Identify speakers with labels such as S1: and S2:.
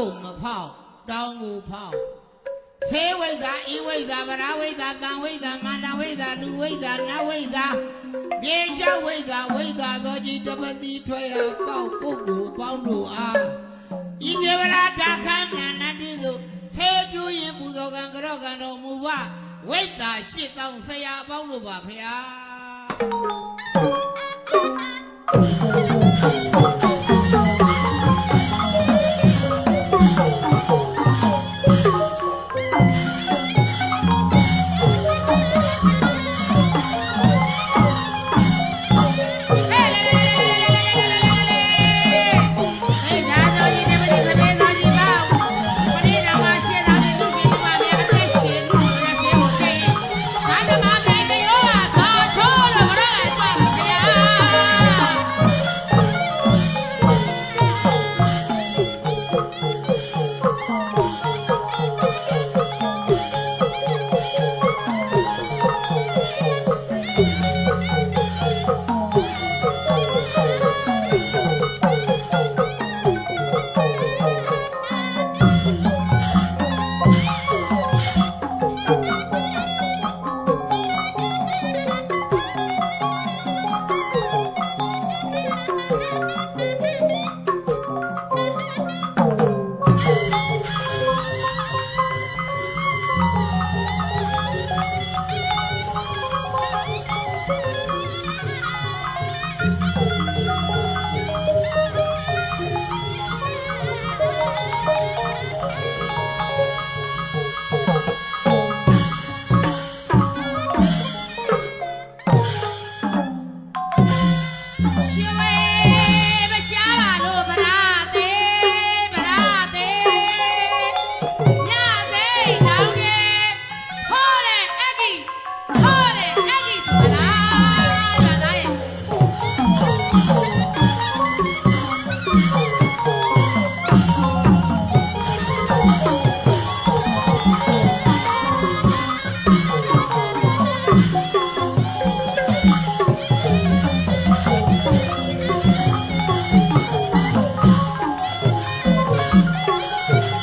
S1: ကိုမဖောက်တောင်းကိုဖောက်သေဝိဇ္ဇာဤဝိဇ္ဇာဗရာဝိဇ္ဇာတံဝိဇ္ဇာမန္တဝိဇ္ဇာလူဝိဇ္ဇာနဝိဇ္ဇာပြေချဝိဇ္ဇာဝိဇ္ဇာသောကြီးတပတိထွက်ရပေါက်ပုဂ္ဂိုလ်ပေါင်းတို့အားဤကေဝလာဓာခန္နာနတိသို့သေကျူရင်ပူဇော်ကံကြောကံတော်မူပါဝိဇ္ဇာ8000ဆရာပေါင်းတို့ပါဖျား